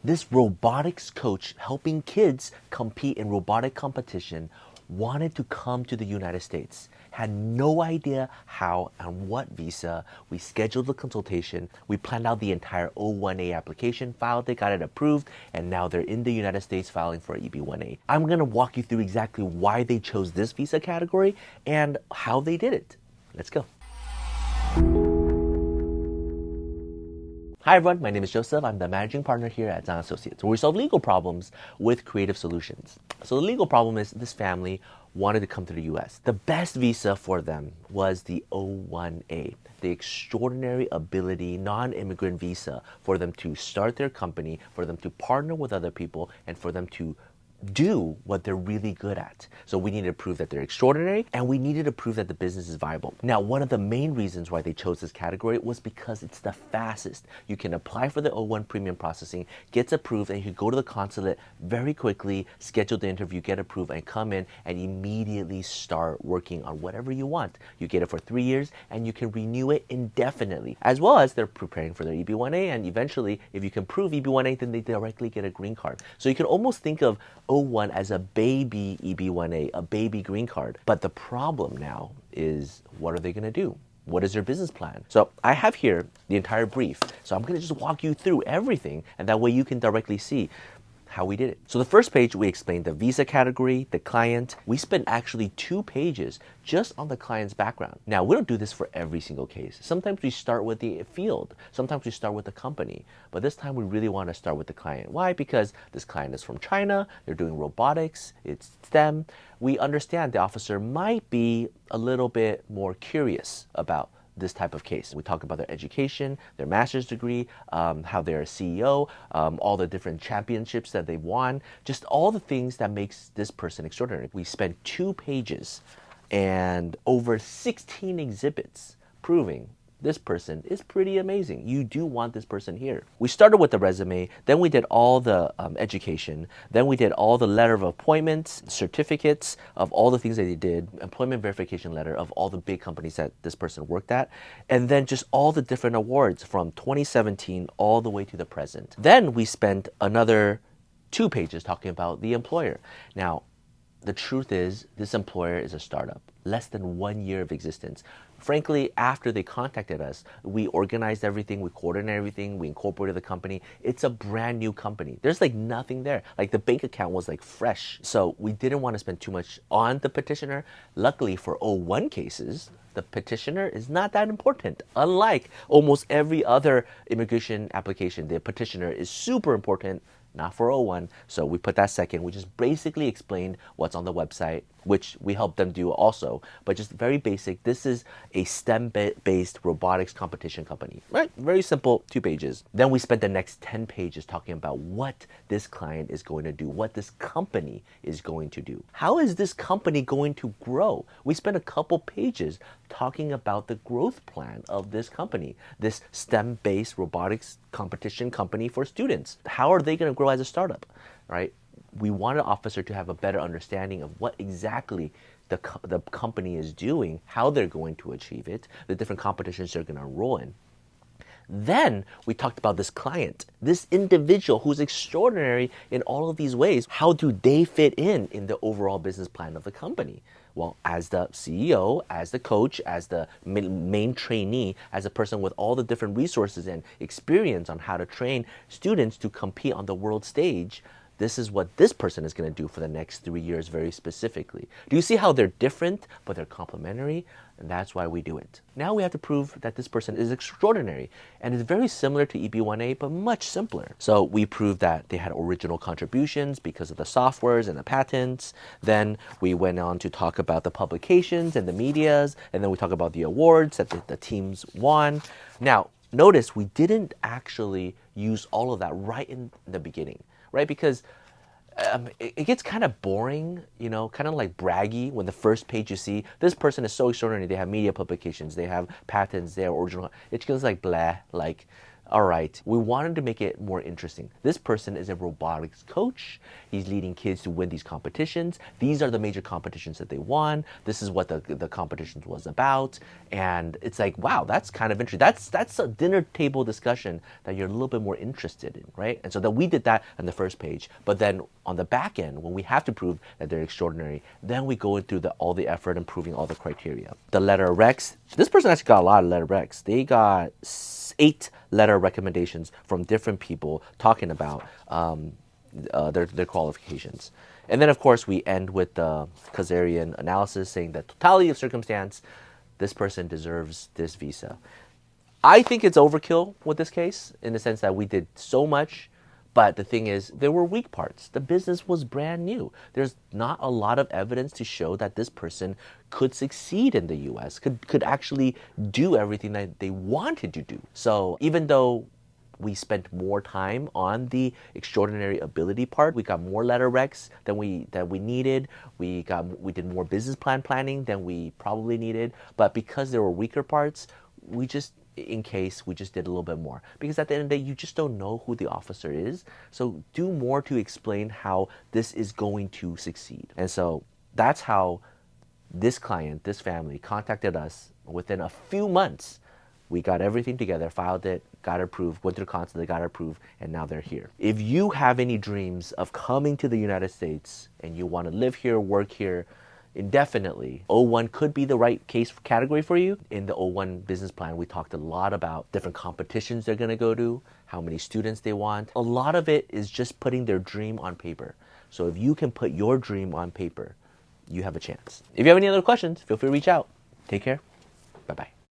This robotics coach helping kids compete in robotic competition wanted to come to the United States. Had no idea how and what visa. We scheduled the consultation. We planned out the entire O-1A application, filed it, got it approved, and now they're in the United States filing for EB-1A. I'm going to walk you through exactly why they chose this visa category and how they did it. Let's go. Hi everyone, my name is Joseph. I'm the managing partner here at Tsang and Associates, where we solve legal problems with creative solutions. So the legal problem is this family wanted to come to the US. The best visa for them was the O-1A, the extraordinary ability non-immigrant visa for them to start their company, for them to partner with other people, and for them to do what they're really good at. So we needed to prove that they're extraordinary, and we needed to prove that the business is viable. Now, one of the main reasons why they chose this category was because it's the fastest. You can apply for the O-1 premium processing, gets approved, and you can go to the consulate very quickly, schedule the interview, get approved, and come in and immediately start working on whatever you want. You get it for 3 years, and you can renew it indefinitely, as well as they're preparing for their EB-1A, and eventually, if you can prove EB-1A, then they directly get a green card. So you can almost think of O-1 as a baby EB-1A, a baby green card. But the problem now is, what are they going to do? What is their business plan? So I have here the entire brief. So I'm going to just walk you through everything, and that way you can directly see how we did it. So the first page, we explained the visa category, the client. We spent actually 2 pages just on the client's background. Now, we don't do this for every single case. Sometimes we start with the field. Sometimes we start with the company. But this time we really want to start with the client. Why? Because this client is from China. They're doing robotics. It's STEM. We understand the officer might be a little bit more curious about this type of case. We talk about their education, their master's degree, how they're a CEO, all the different championships that they've won, just all the things that makes this person extraordinary. We spent 2 pages and over 16 exhibits proving this person is pretty amazing. You do want this person here. We started with the resume, then we did all the education, then we did all the letter of appointments, certificates of all the things that they did, employment verification letter of all the big companies that this person worked at, and then just all the different awards from 2017 all the way to the present. Then we spent another 2 pages talking about the employer. Now, the truth is, this employer is a startup, less than 1 year of existence. Frankly, after they contacted us, we organized everything, we coordinated everything, we incorporated the company. It's a brand new company. There's like nothing there. Like the bank account was like fresh. So we didn't want to spend too much on the petitioner. Luckily for O-1 cases, the petitioner is not that important. Unlike almost every other immigration application, the petitioner is super important. Not for O-1, so we put that second. We just basically explained what's on the website, which we helped them do also, but just very basic. This is a STEM-based robotics competition company, right? Very simple, 2 pages. Then we spent the next 10 pages talking about what this client is going to do, what this company is going to do. How is this company going to grow? We spent a couple pages talking about the growth plan of this company, this STEM-based robotics competition company for students. How are they going to grow as a startup, right? We want an officer to have a better understanding of what exactly the company is doing, how they're going to achieve it, the different competitions they're going to enroll in. Then we talked about this client, this individual who's extraordinary in all of these ways. How do they fit in the overall business plan of the company? Well, as the CEO, as the coach, as the main trainee, as a person with all the different resources and experience on how to train students to compete on the world stage, this is what this person is going to do for the next 3 years very specifically. Do you see how they're different, but they're complementary? And that's why we do it. Now we have to prove that this person is extraordinary. And it's very similar to EB-1A, but much simpler. So we proved that they had original contributions because of the softwares and the patents. Then we went on to talk about the publications and the medias. And then we talk about the awards that the teams won. Now, notice we didn't actually use all of that right in the beginning, right? Because it gets kind of boring, you know, kind of like braggy when the first page you see, this person is so extraordinary. They have media publications, they have patents, they have original. It goes like blah, like All right, we wanted to make it more interesting. This person is a robotics coach. He's leading kids to win these competitions. These are the major competitions that they won. This is what the competitions was about. And it's like, wow, that's kind of interesting. That's a dinner table discussion that you're a little bit more interested in, right? And so that we did that on the first page. But then on the back end, when we have to prove that they're extraordinary, then we go into all the effort and proving all the criteria. The letter recs, this person actually got a lot of letter recs. They got 8 letter recommendations from different people talking about their qualifications. And then, of course, we end with the Kazarian analysis saying that totality of circumstance, this person deserves this visa. I think it's overkill with this case in the sense that we did so much, but the thing is, there were weak parts. The business was brand new. There's not a lot of evidence to show that this person could succeed in the US, could actually do everything that they wanted to do. So even though we spent more time on the extraordinary ability part, we got more letter recs than we needed. We did more business planning than we probably needed. But because there were weaker parts, we just did a little bit more, because at the end of the day, you just don't know who the officer is. So do more to explain how this is going to succeed. And so that's how this client, this family contacted us. Within a few months, we got everything together, filed it, got approved, went through consulate, got approved, and now they're here. If you have any dreams of coming to the United States and you want to live here, work here indefinitely, O-1 could be the right case category for you. In the O-1 business plan, we talked a lot about different competitions they're going to go to, how many students they want. A lot of it is just putting their dream on paper. So if you can put your dream on paper, you have a chance. If you have any other questions, feel free to reach out. Take care. Bye-bye.